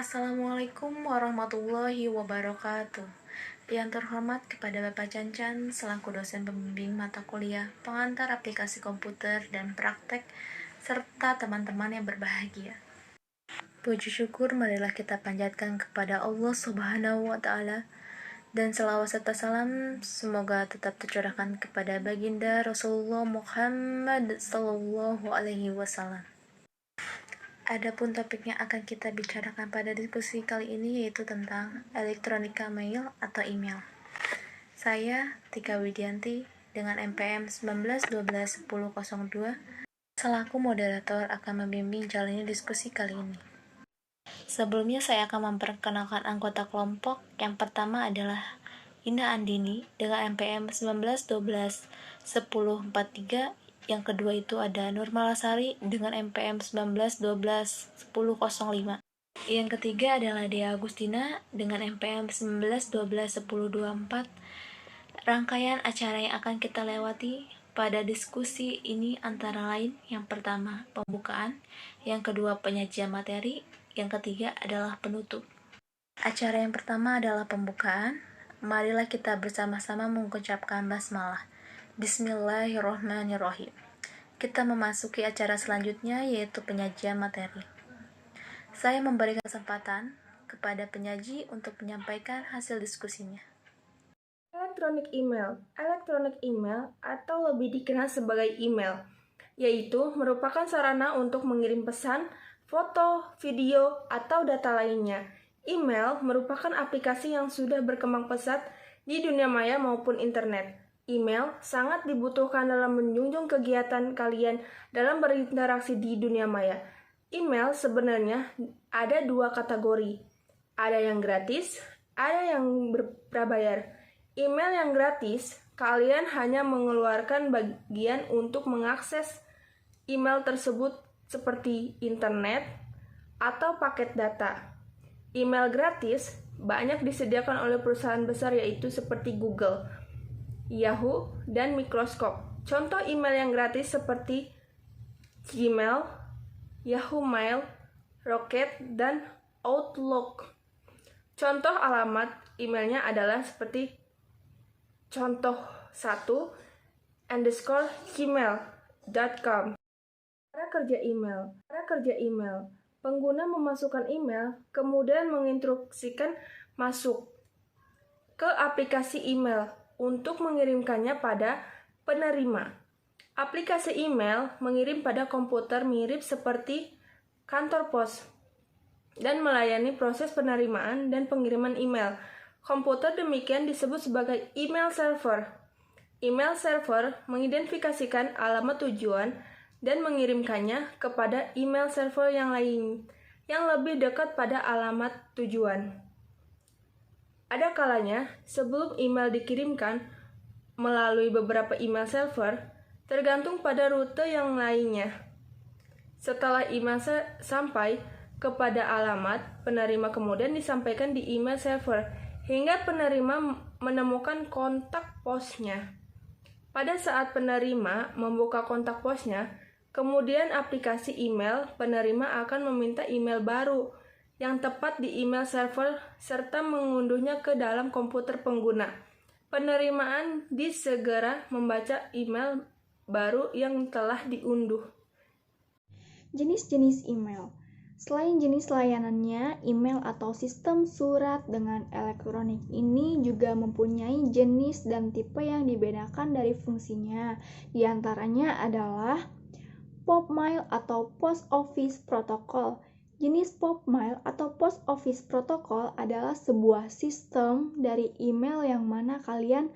Assalamualaikum warahmatullahi wabarakatuh. Yang terhormat kepada Bapak Cancan selaku dosen pembimbing mata kuliah, pengantar aplikasi komputer dan praktek, serta teman-teman yang berbahagia. Puji syukur marilah kita panjatkan kepada Allah Subhanahu wa Ta'ala, dan selawat serta salam semoga tetap tercurahkan kepada baginda Rasulullah Muhammad Sallallahu Alaihi Wasallam. Adapun topik yang akan kita bicarakan pada diskusi kali ini yaitu tentang elektronika mail atau email. Saya, Tika Widianti, dengan NPM 19121002, selaku moderator akan membimbing jalannya diskusi kali ini. Sebelumnya saya akan memperkenalkan anggota kelompok. Yang pertama adalah Indah Andini dengan NPM 19121043. Yang kedua itu ada Nurmala Sari dengan NPM 19121005. Yang ketiga adalah Dea Agustina dengan NPM 19121024. Rangkaian acara yang akan kita lewati pada diskusi ini antara lain yang pertama pembukaan, yang kedua penyajian materi, yang ketiga adalah penutup. Acara yang pertama adalah pembukaan. Marilah kita bersama-sama mengucapkan basmalah. Bismillahirrahmanirrahim. Kita memasuki acara selanjutnya yaitu penyajian materi. Saya memberikan kesempatan kepada penyaji untuk menyampaikan hasil diskusinya. Elektronik email atau lebih dikenal sebagai email, yaitu merupakan sarana untuk mengirim pesan, foto, video, atau data lainnya. Email merupakan aplikasi yang sudah berkembang pesat di dunia maya maupun internet. Email sangat dibutuhkan dalam menjunjung kegiatan kalian dalam berinteraksi di dunia maya. Email sebenarnya ada dua kategori. Ada yang gratis, ada yang berbayar. Email yang gratis, kalian hanya mengeluarkan bagian untuk mengakses email tersebut seperti internet atau paket data. Email gratis banyak disediakan oleh perusahaan besar yaitu seperti Google, Yahoo, dan Microsoft. Contoh email yang gratis seperti Gmail, Yahoo Mail, Rocket, dan Outlook. Contoh alamat emailnya adalah seperti contoh 1_gmail.com. Cara kerja email. Pengguna memasukkan email, kemudian menginstruksikan masuk ke aplikasi email untuk mengirimkannya pada penerima. Aplikasi email mengirim pada komputer mirip seperti kantor pos dan melayani proses penerimaan dan pengiriman email. Komputer demikian disebut sebagai email server. Email server mengidentifikasikan alamat tujuan dan mengirimkannya kepada email server yang lain yang lebih dekat pada alamat tujuan. Ada kalanya sebelum email dikirimkan melalui beberapa email server, tergantung pada rute yang lainnya. Setelah email sampai kepada alamat, penerima kemudian disampaikan di email server hingga penerima menemukan kontak posnya. Pada saat penerima membuka kontak posnya, kemudian aplikasi email penerima akan meminta email baru yang tepat di email server serta mengunduhnya ke dalam komputer pengguna. Penerimaan disegera membaca email baru yang telah diunduh. Jenis-jenis email. Selain jenis layanannya, email atau sistem surat dengan elektronik ini juga mempunyai jenis dan tipe yang dibedakan dari fungsinya. Di antaranya adalah POP-mail atau Post Office Protocol. Jenis POP-mail atau Post Office Protocol adalah sebuah sistem dari email yang mana kalian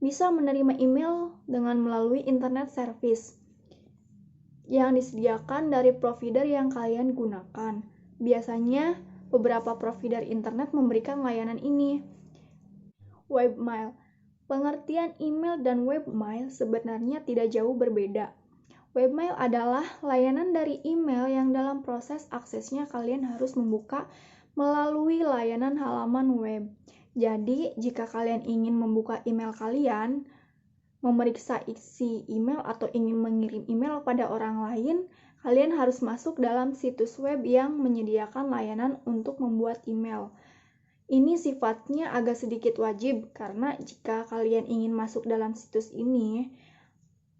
bisa menerima email dengan melalui internet service yang disediakan dari provider yang kalian gunakan. Biasanya beberapa provider internet memberikan layanan ini. Webmail. Pengertian email dan webmail sebenarnya tidak jauh berbeda. Webmail adalah layanan dari email yang dalam proses aksesnya kalian harus membuka melalui layanan halaman web. Jadi, jika kalian ingin membuka email kalian, memeriksa isi email atau ingin mengirim email pada orang lain, kalian harus masuk dalam situs web yang menyediakan layanan untuk membuat email. Ini sifatnya agak sedikit wajib karena jika kalian ingin masuk dalam situs ini,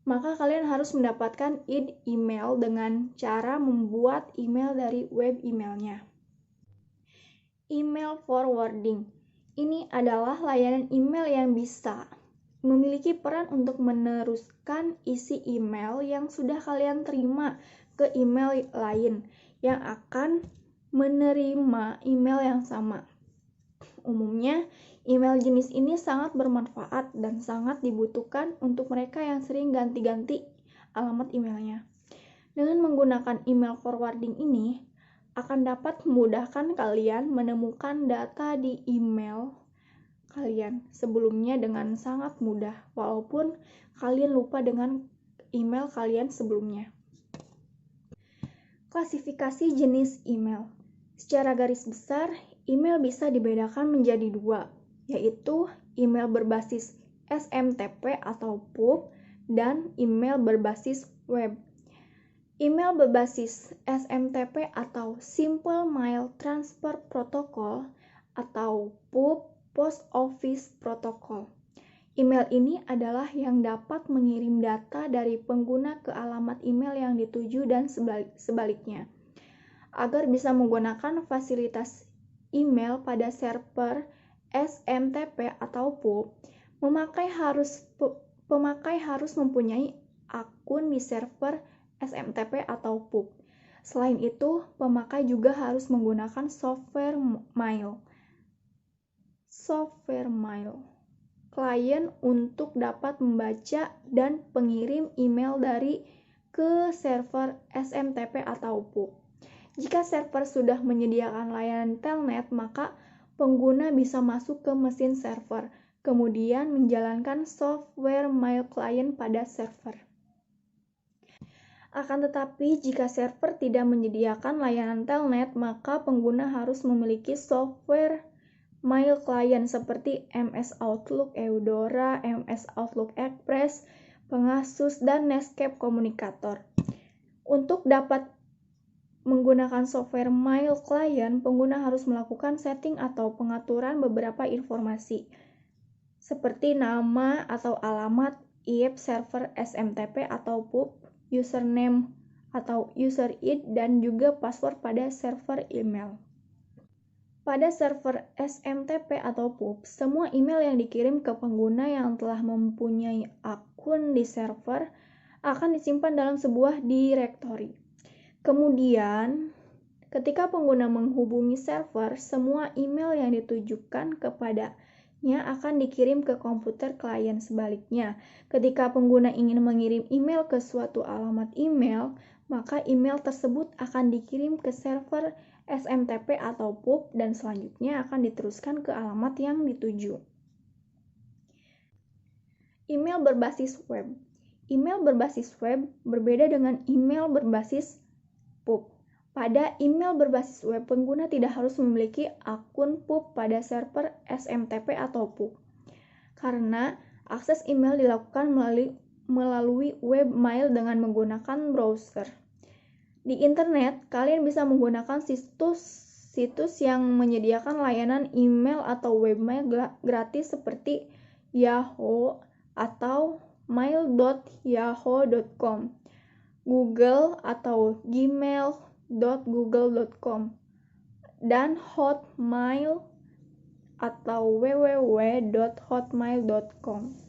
maka kalian harus mendapatkan id email dengan cara membuat email dari web emailnya. Email forwarding. Ini adalah layanan email yang bisa memiliki peran untuk meneruskan isi email yang sudah kalian terima ke email lain yang akan menerima email yang sama. Umumnya, email jenis ini sangat bermanfaat dan sangat dibutuhkan untuk mereka yang sering ganti-ganti alamat emailnya. Dengan menggunakan email forwarding ini, akan dapat memudahkan kalian menemukan data di email kalian sebelumnya dengan sangat mudah, walaupun kalian lupa dengan email kalian sebelumnya. Klasifikasi jenis email. Secara garis besar, email bisa dibedakan menjadi dua, yaitu email berbasis SMTP atau PUB dan email berbasis web. Email berbasis SMTP atau Simple Mail Transfer Protocol atau PUB Post Office Protocol. Email ini adalah yang dapat mengirim data dari pengguna ke alamat email yang dituju dan sebaliknya. Agar bisa menggunakan fasilitas email pada server SMTP atau PUB, pemakai harus mempunyai akun di server SMTP atau PUB. Selain itu, pemakai juga harus menggunakan software mail klien untuk dapat membaca dan pengirim email dari ke server SMTP atau PUB. Jika server sudah menyediakan layanan telnet, maka pengguna bisa masuk ke mesin server, kemudian menjalankan software mail client pada server. Akan tetapi, jika server tidak menyediakan layanan telnet, maka pengguna harus memiliki software mail client seperti MS Outlook, Eudora, MS Outlook Express, Pegasus, dan Netscape Communicator. Untuk dapat menggunakan software mail client, pengguna harus melakukan setting atau pengaturan beberapa informasi, seperti nama atau alamat IP server SMTP atau PUB, username atau user id, dan juga password pada server email. Pada server SMTP atau PUB, semua email yang dikirim ke pengguna yang telah mempunyai akun di server akan disimpan dalam sebuah direktori. Kemudian, ketika pengguna menghubungi server, semua email yang ditujukan kepadanya akan dikirim ke komputer klien. Sebaliknya, ketika pengguna ingin mengirim email ke suatu alamat email, maka email tersebut akan dikirim ke server SMTP atau PUB dan selanjutnya akan diteruskan ke alamat yang dituju. Email berbasis web. Email berbasis web berbeda dengan email berbasis PUB. Pada email berbasis web, pengguna tidak harus memiliki akun PUB pada server SMTP atau PUB, karena akses email dilakukan melalui webmail dengan menggunakan browser. Di internet, kalian bisa menggunakan situs yang menyediakan layanan email atau webmail gratis seperti Yahoo atau mail.yahoo.com, Google atau gmail.google.com, dan Hotmail atau www.hotmail.com.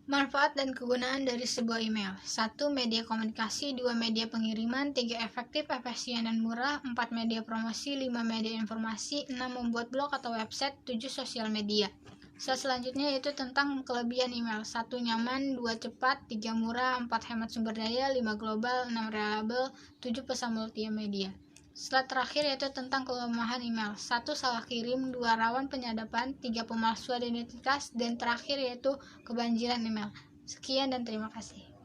Manfaat dan kegunaan dari sebuah email. 1. Media komunikasi. 2. Media pengiriman. 3. Efektif, efisien, dan murah. 4. Media promosi. 5. Media informasi. 6. Membuat blog atau website. 7. Sosial media. Selanjutnya yaitu tentang kelebihan email. 1. Nyaman. 2. Cepat. 3. Murah. 4. Hemat sumber daya. 5. Global. 6. Reliable. 7. Pesan multimedia. Setelah terakhir yaitu tentang kelemahan email. 1. Salah kirim. 2. Rawan penyadapan. 3. Pemalsuan identitas. Dan terakhir yaitu kebanjiran email. Sekian dan terima kasih.